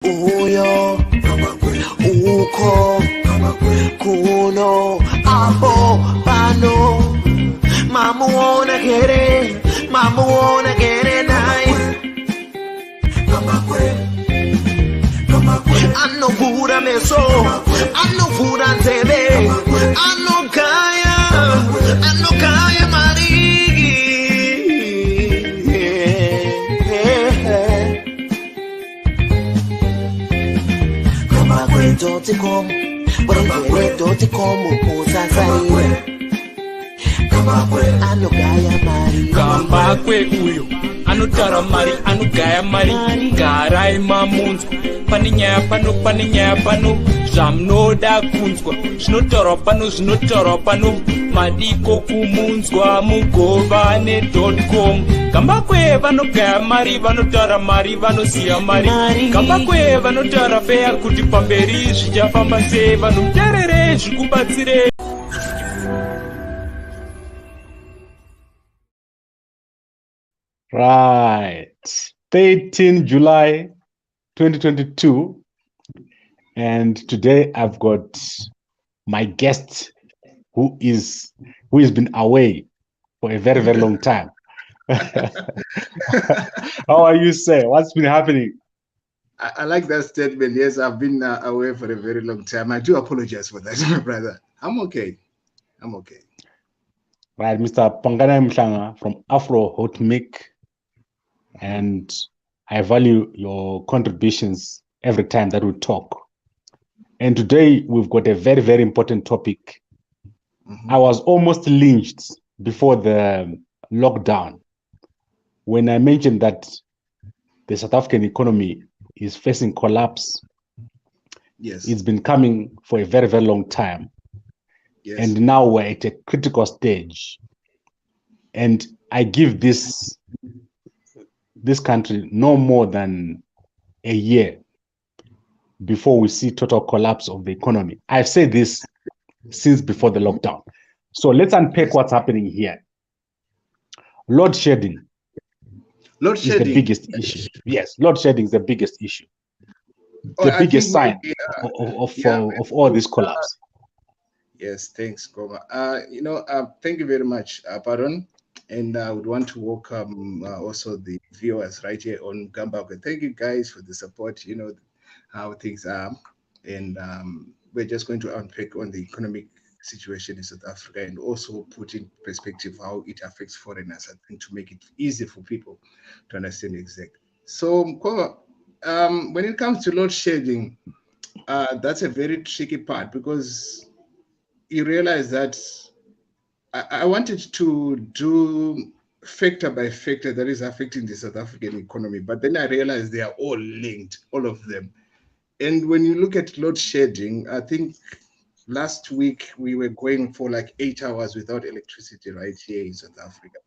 Uyo, uko, kuno, aho, bano. Mama wanna get it, mama wanna get it nice. I know food I meso, I know food I tebe, I know kaya marigi. Kama kwetu tikom, bora kwetu tikom usasai. Kambakwe uyo anotara mari anogaya mari garai mamunzwa pane nyaya pano zvamunoda kunzwa zvinotaurwa pano madiko kumunzwa mugova ne.com. Kambakwe vanogaya mari vanotaura mari vanosiya mari. Kambakwe vanotaura feya kuti pamberi zvichafamba sei vanomuterere zvikubatsire. Right, 13 July 2022, and today I've got my guest who has been away for a very, very long time. How are you, sir? What's been happening? I like that statement. Yes, I've been away for a very long time. I do apologize for that, my brother. I'm okay. Right, Mr. Panganai Mhlanga from Afro Hot Mic. And I value your contributions every time that we talk. And today we've got a very, very important topic. I was almost lynched before the lockdown when I mentioned that the South African economy is facing collapse. Yes. It's been coming for a very, very long time. Yes. And now we're at a critical stage. And I give this country no more than a year before we see total collapse of the economy. I've said this since before the lockdown. So let's unpack what's happening here. Load shedding is the biggest issue. Yes, load shedding is the biggest issue. The biggest sign of all this collapse. Yes, thanks, Koma. Thank you very much, Pardon. And I would want to welcome also the viewers right here on Gambakwe. Thank you guys for the support. You know how things are. And we're just going to unpack on the economic situation in South Africa and also put in perspective how it affects foreigners, I think, to make it easy for people to understand exactly. So, when it comes to load shedding, that's a very tricky part because you realize that I wanted to do factor by factor that is affecting the South African economy, but then I realized they are all linked, all of them. And when you look at load shedding, I think last week we were going for like 8 hours without electricity right here in South Africa.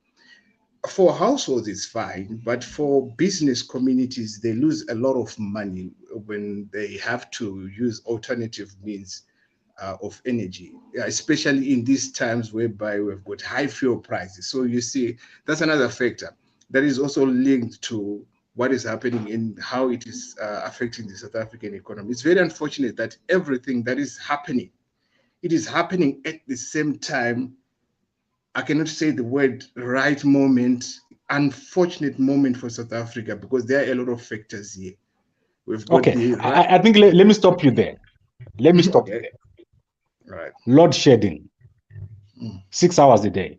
For households, it's fine, but for business communities, they lose a lot of money when they have to use alternative means of energy, especially in these times whereby we've got high fuel prices. So you see, that's another factor that is also linked to what is happening and how it is affecting the South African economy. It's very unfortunate that everything that is happening, it is happening at the same time. I cannot say the word right moment, unfortunate moment for South Africa, because there are a lot of factors here. We've got I think let me stop you there. Let me stop you there. Right. Load shedding, 6 hours a day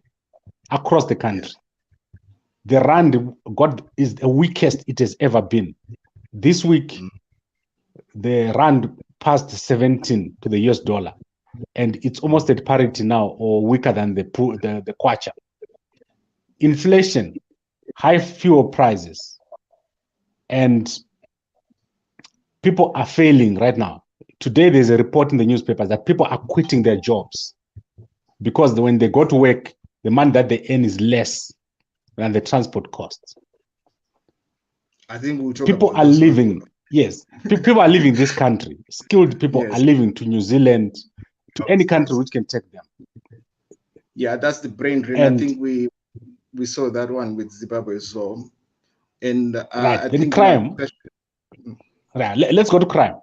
across the country. The rand is the weakest it has ever been. This week, the rand passed 17 to the US dollar, and it's almost at parity now, or weaker than the kwacha. Inflation, high fuel prices, and people are failing right now. Today, there's a report in the newspapers that people are quitting their jobs because when they go to work, the money that they earn is less than the transport costs. I think we'll talk people about are leaving. Yes, people are leaving this country. Skilled people are leaving to New Zealand, to any country which can take them. Yeah, that's the brain drain. I think we saw that one with Zimbabwe as well. And right. I think crime. Right, let's go to crime.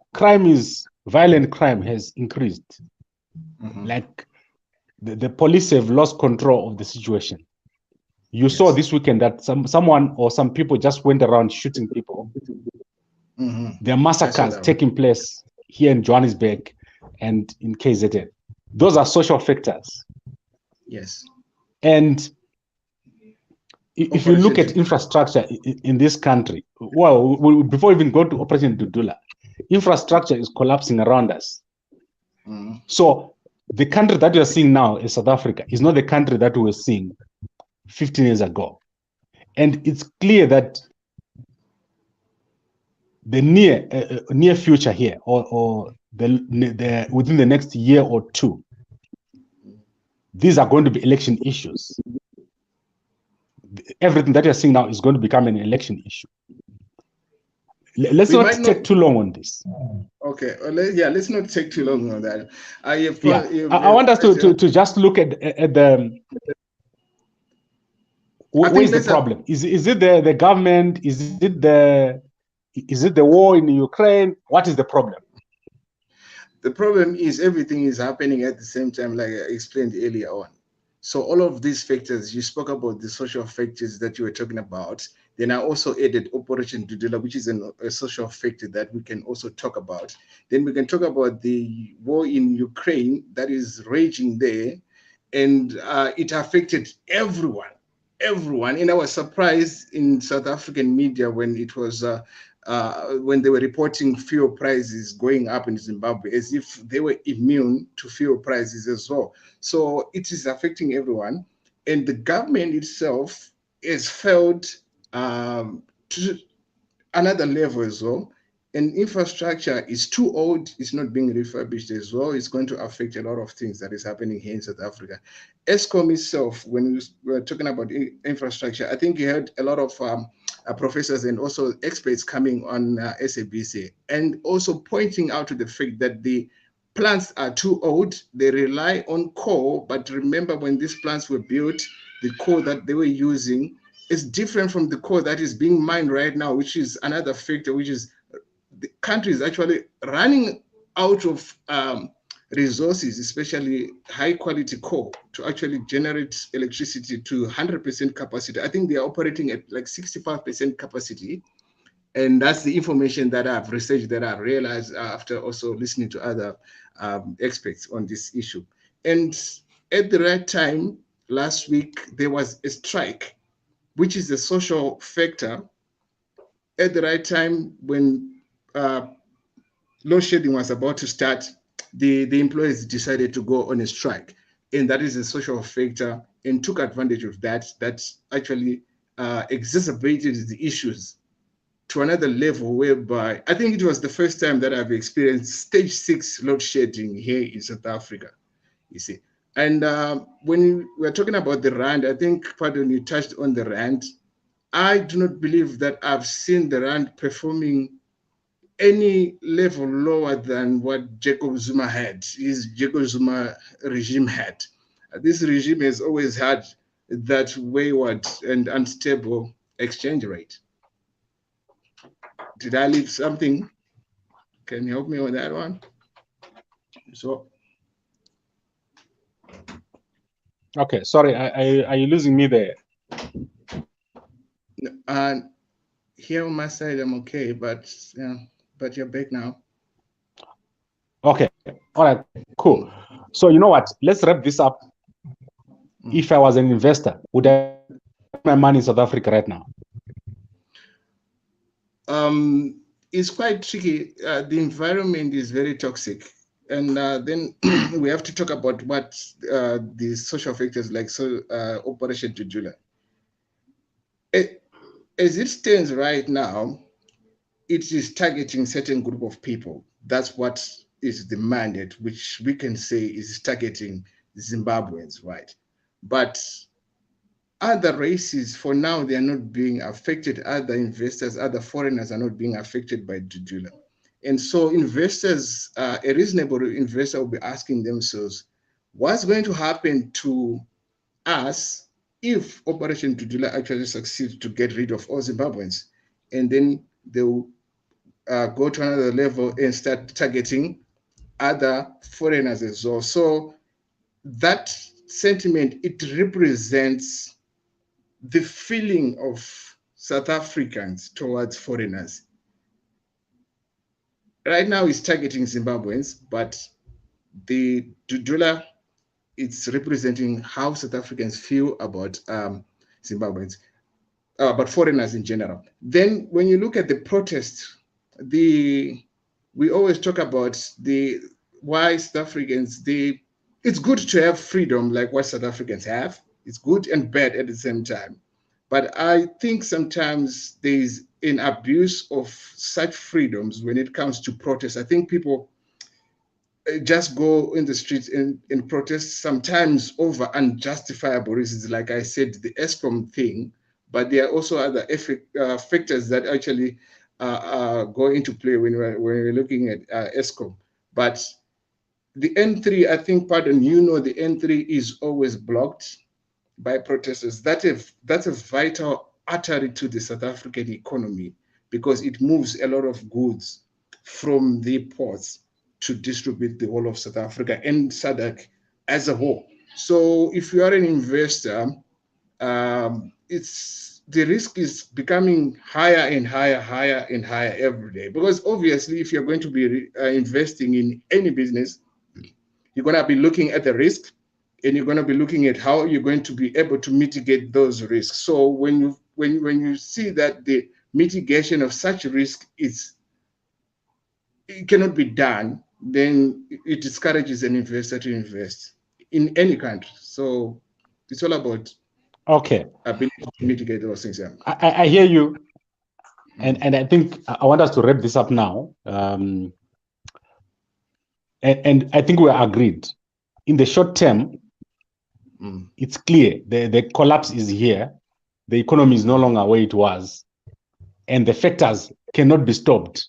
Violent crime has increased. Like the police have lost control of the situation. You saw this weekend that someone or some people just went around shooting people. There are massacres taking place here in Johannesburg and in KZN. Those are social factors. Yes. And if you look at infrastructure in this country, well, before we even go to Operation Dudula, infrastructure is collapsing around us. So the country that you're seeing now is South Africa. Is not the country that we were seeing 15 years ago. And it's clear that the near future here, or the within the next year or two, these are going to be election issues. Everything that you're seeing now is going to become an election issue. Let's not take too long on this. Okay. Let's not take too long on that. I want us to just look at the. Where's the problem? Is it the government? Is it the war in Ukraine? What is the problem? The problem is everything is happening at the same time, like I explained earlier on. So all of these factors, you spoke about the social factors that you were talking about. Then I also added Operation Dudula, which is a social factor that we can also talk about. Then we can talk about the war in Ukraine that is raging there, and it affected everyone. And I was surprised in South African media when it was when they were reporting fuel prices going up in Zimbabwe, as if they were immune to fuel prices as well. So it is affecting everyone, and the government itself has failed to another level as well. And infrastructure is too old, it's not being refurbished as well. It's going to affect a lot of things that is happening here in South Africa. ESCOM itself, when we were talking about infrastructure, I think you had a lot of professors and also experts coming on SABC, and also pointing out to the fact that the plants are too old. They rely on coal, but remember when these plants were built, the coal that they were using is different from the coal that is being mined right now, which is another factor, which is the country is actually running out of resources, especially high quality coal, to actually generate electricity to 100% capacity. I think they are operating at like 65% capacity. And that's the information that I've researched, that I've realized after also listening to other experts on this issue. And at the right time, last week, there was a strike, which is a social factor. At the right time, when load shedding was about to start, the employees decided to go on a strike. And that is a social factor, and took advantage of that. That actually exacerbated the issues to another level, whereby I think it was the first time that I've experienced stage 6 load shedding here in South Africa, you see. And when we're talking about the rand, I think, pardon, you touched on the rand. I do not believe that I've seen the rand performing any level lower than what Jacob Zuma had, his Jacob Zuma regime had. This regime has always had that wayward and unstable exchange rate. Did I leave something? Can you help me on that one? So, okay, sorry, are you losing me there? Here on my side, I'm okay, but yeah, but you're back now. Okay, all right, cool. So you know what? Let's wrap this up. If I was an investor, would I put my money in South Africa right now? It's quite tricky. The environment is very toxic. And then we have to talk about what the social factors like Operation Dudula. As it stands right now, it is targeting certain group of people. That's what is the mandate, which we can say is targeting Zimbabweans, right? But other races, for now, they are not being affected. Other investors, other foreigners are not being affected by Dudula. And so investors, a reasonable investor will be asking themselves, what's going to happen to us if Operation Dudula actually succeeds to get rid of all Zimbabweans? And then they will go to another level and start targeting other foreigners as well. So that sentiment, it represents the feeling of South Africans towards foreigners. Right now, it's targeting Zimbabweans, but the Dudula, it's representing how South Africans feel about Zimbabweans, but foreigners in general. Then, when you look at the protests, we always talk about why South Africans, it's good to have freedom like what South Africans have. It's good and bad at the same time. But I think sometimes there's an abuse of such freedoms when it comes to protests. I think people just go in the streets and protest sometimes over unjustifiable reasons. Like I said, the ESCOM thing, but there are also other factors that actually go into play when we're looking at ESCOM. But the N3, I think, the N3 is always blocked by protesters. That's a vital artery to the South African economy because it moves a lot of goods from the ports to distribute the whole of South Africa and SADC as a whole. So if you are an investor, the risk is becoming higher and higher every day. Because obviously, if you're going to be investing in any business, you're going to be looking at the risk, and you're going to be looking at how you're going to be able to mitigate those risks. So when you see that the mitigation of such risk it cannot be done, then it discourages an investor to invest in any country. So it's all about ability to mitigate those things. Yeah. I hear you, and I think I want us to wrap this up now. And I think we're agreed. In the short term, it's clear the collapse is here. The economy is no longer where it was, and the factors cannot be stopped.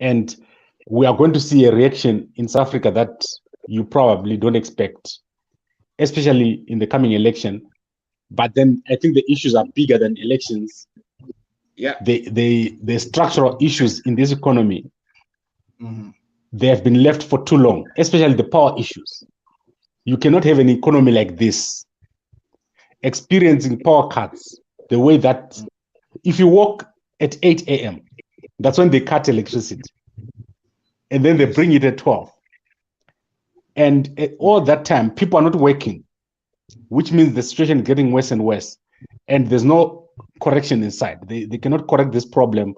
And we are going to see a reaction in South Africa that you probably don't expect, especially in the coming election. But then I think the issues are bigger than elections. Yeah. The structural issues in this economy, they have been left for too long, especially the power issues. You cannot have an economy like this, experiencing power cuts the way that if you walk at 8 a.m., that's when they cut electricity. And then they bring it at 12. And at all that time, people are not working, which means the situation is getting worse and worse. And there's no correction inside. They cannot correct this problem.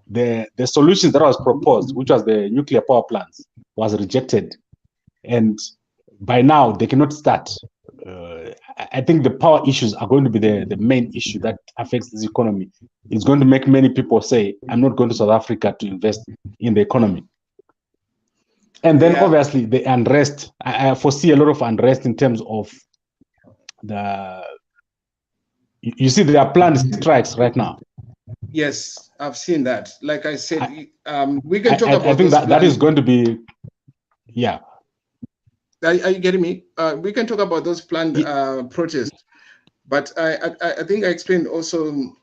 The solution that was proposed, which was the nuclear power plants, was rejected. And by now, they cannot start. I think the power issues are going to be the main issue that affects this economy. It's going to make many people say, I'm not going to South Africa to invest in the economy. And then obviously the unrest, I foresee a lot of unrest in terms of you see there are planned strikes right now. Yes, I've seen that. Like I said, we can talk about I think that is going to be, yeah. Are you getting me? We can talk about those planned protests, but I think I explained also,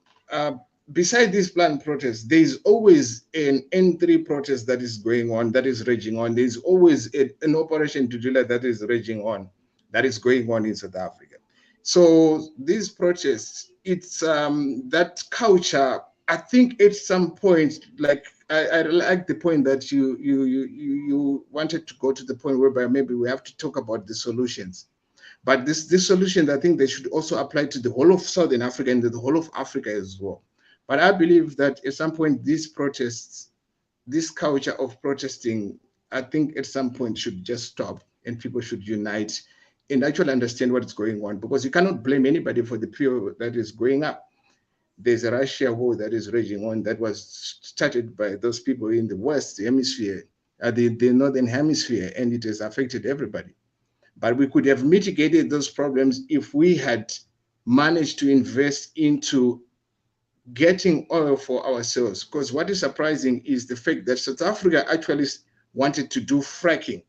beside these planned protests, there is always an N3 protest that is going on, that is raging on. There is always an Operation Dudula that is raging on, that is going on in South Africa. So these protests, it's that culture. I think at some point, like I like the point that you wanted to go to the point whereby maybe we have to talk about the solutions. But this solution, I think they should also apply to the whole of Southern Africa and the whole of Africa as well. But I believe that at some point, these protests, this culture of protesting, I think at some point should just stop and people should unite and actually understand what is going on, because you cannot blame anybody for the period that is going up. There's a Russia war that is raging on that was started by those people in the West Hemisphere, the Northern Hemisphere, and it has affected everybody. But we could have mitigated those problems if we had managed to invest into getting oil for ourselves. Because what is surprising is the fact that South Africa actually wanted to do fracking.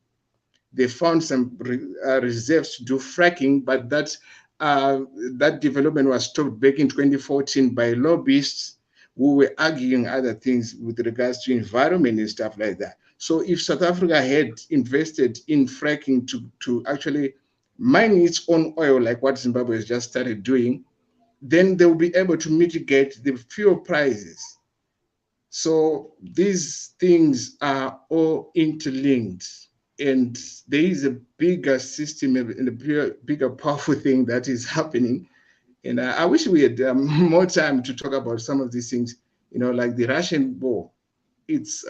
They found some reserves to do fracking, but that development was stopped back in 2014 by lobbyists we were arguing other things with regards to environment and stuff like that. So if South Africa had invested in fracking to actually mine its own oil, like what Zimbabwe has just started doing, then they will be able to mitigate the fuel prices. So these things are all interlinked, and there is a bigger system and a bigger powerful thing that is happening. And I wish we had more time to talk about some of these things, like the Russian war. It's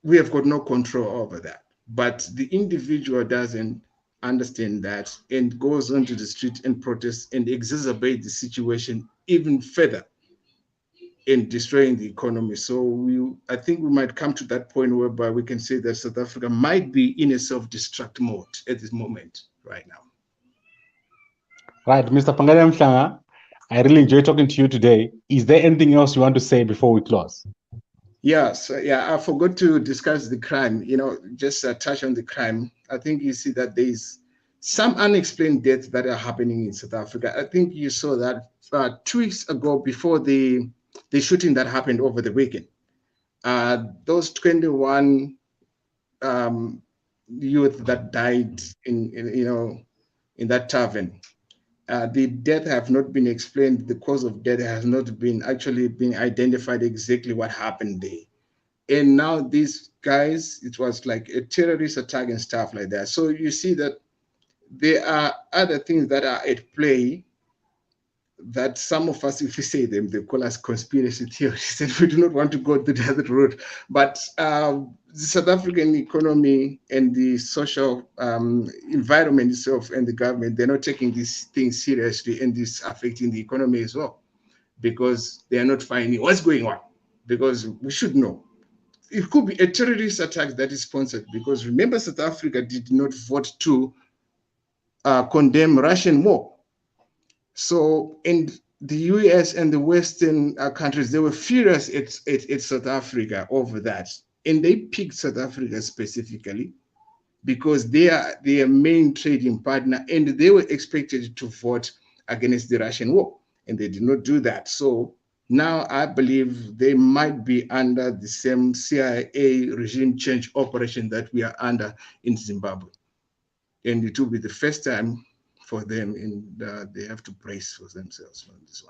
we have got no control over that, but the individual doesn't understand that and goes onto the street and protests and exacerbate the situation even further in destroying the economy. So I think we might come to that point whereby we can say that South Africa might be in a self-destruct mode at this moment right now. Right, Mr. Panganai Mhlanga, I really enjoyed talking to you today. Is there anything else you want to say before we close? Yes, I forgot to discuss the crime, just touch on the crime. I think you see that there's some unexplained deaths that are happening in South Africa. I think you saw that 2 weeks ago before the shooting that happened over the weekend. Those 21 youth that died in that tavern. The death have not been explained. The cause of death has not been identified exactly what happened there. And now these guys, it was like a terrorist attack and stuff like that. So you see that there are other things that are at play that some of us, if we say them, they call us conspiracy theories, and we do not want to go to that road. But the South African economy and the social environment itself and the government, they're not taking these things seriously, and this affecting the economy as well, because they are not finding what's going on, because we should know. It could be a terrorist attack that is sponsored, because remember, South Africa did not vote to condemn Russian war. So in the US and the Western countries, they were furious at South Africa over that. And they picked South Africa specifically because they are their main trading partner, and they were expected to vote against the Russian war, and they did not do that. So now I believe they might be under the same CIA regime change operation that we are under in Zimbabwe. And it will be the first time for them, and they have to brace for themselves on this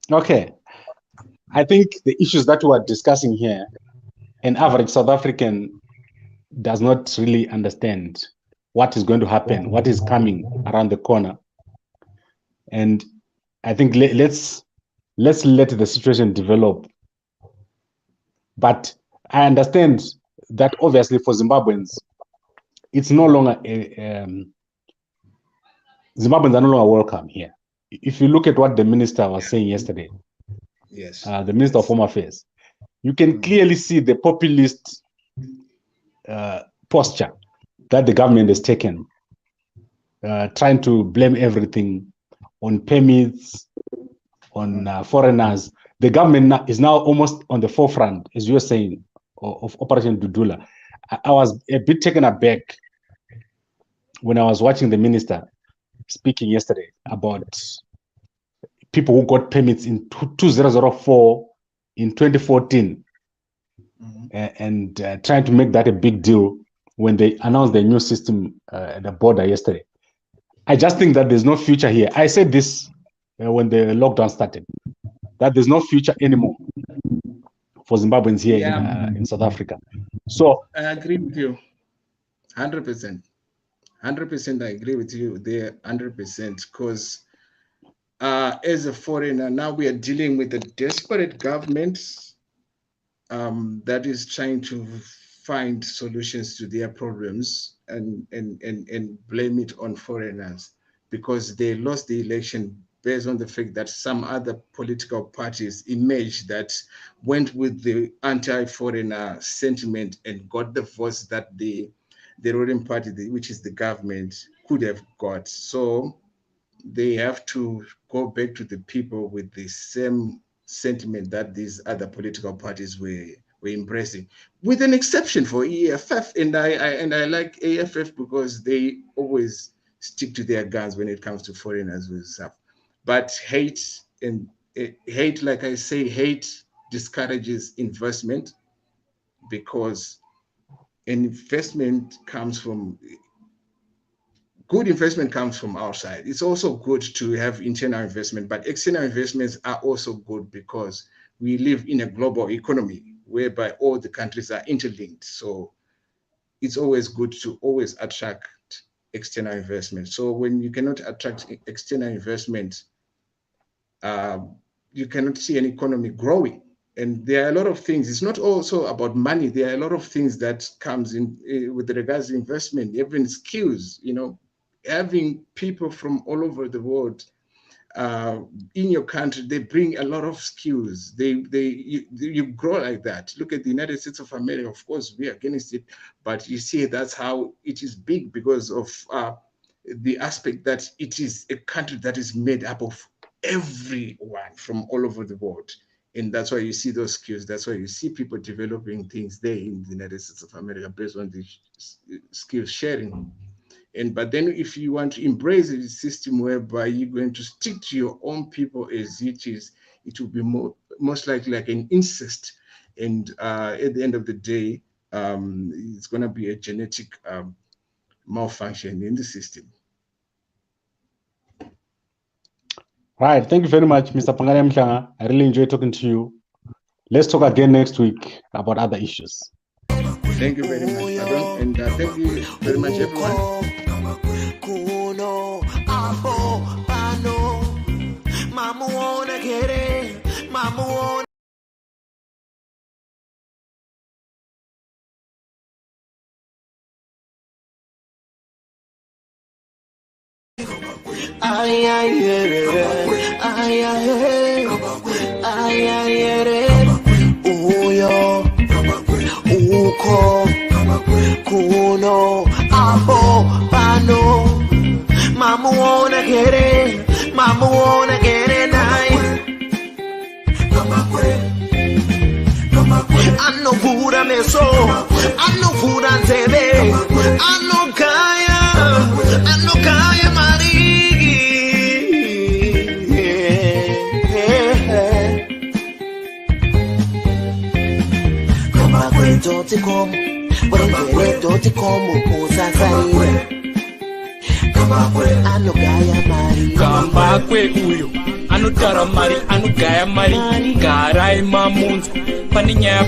one. Okay. I think the issues that we are discussing here, an average South African does not really understand what is going to happen, what is coming around the corner. And I think let's let the situation develop. But I understand that obviously for Zimbabweans, it's no longer Zimbabweans are no longer welcome here. If you look at what the minister was saying yesterday, yes, the Minister of Home Affairs, you can clearly see the populist posture that the government has taken, trying to blame everything on permits, on foreigners. The government is now almost on the forefront, as you were saying, of Operation Dudula. I was a bit taken aback when I was watching the minister speaking yesterday about people who got permits in 2004, in 2014, and trying to make that a big deal when they announced the new system at the border yesterday. I just think that there's no future here. I said this when the lockdown started, that there's no future anymore for Zimbabweans here in South Africa. So I agree with you 100%. 100% I agree with you there, 100%, because as a foreigner, now we are dealing with a desperate government that is trying to find solutions to their problems and blame it on foreigners because they lost the election based on the fact that some other political parties emerged that went with the anti-foreigner sentiment and got the votes that the ruling party, which is the government, could have got. So they have to go back to the people with the same sentiment that these other political parties were embracing, with an exception for EFF. And I like EFF because they always stick to their guns when it comes to foreigners with stuff. but hate, like I say, hate discourages investment, because investment comes from, good investment comes from outside. It's also good to have internal investment, but external investments are also good because we live in a global economy whereby all the countries are interlinked. So it's always good to always attract external investment. So when you cannot attract external investment, you cannot see an economy growing. And there are a lot of things. It's not also about money. There are a lot of things that comes in with regards to investment, even skills, having people from all over the world in your country, they bring a lot of skills. You grow like that. Look at the United States of America. Of course, we are against it, but you see that's how it is big, because of the aspect that it is a country that is made up of everyone from all over the world. And that's why you see those skills. That's why you see people developing things there in the United States of America based on the skills sharing. But then if you want to embrace a system whereby you're going to stick to your own people as it is, it will be most likely like an incest. And at the end of the day, it's going to be a genetic malfunction in the system. Right. Thank you very much, Mr. Panganai Mhlanga. I really enjoyed talking to you. Let's talk again next week about other issues. Thank you very much, Adam. And thank you very much, everyone. Kuno abo bano mama wanna get it nice. I know food I me so I know food I tebe I know kaya marigi kama kwetu tikom wewe como usasaire kamba kwe uyo anotara mari anogaya mari garai mamunzwa paninyaya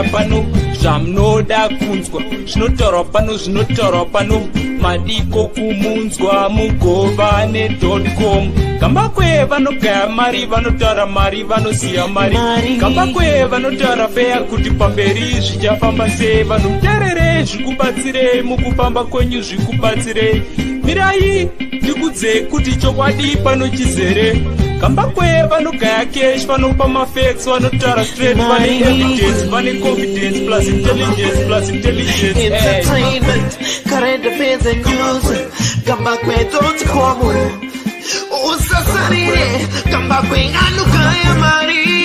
pano zvamunoda kunzwa zvinotaurwa pano madiko kumunzwa mugova ne.com kamba kwe vanogaya mari vanotaura mari vanoziya mari kamba kwe vanotaura feya kuti pamberi zvichafamba sei vanhu muterere zvikubatsirei mukufamba kwenyu zvikubatsirei mirai ndikudzei kuti chokwadi pano chizere kamba kwe vanogaya cash vanopa mafacts vanotaura straight vane evidence vane confidence plus intelligence entertainment current affairs and news kamba kwe.com usasarire kamba kwe anogaya mari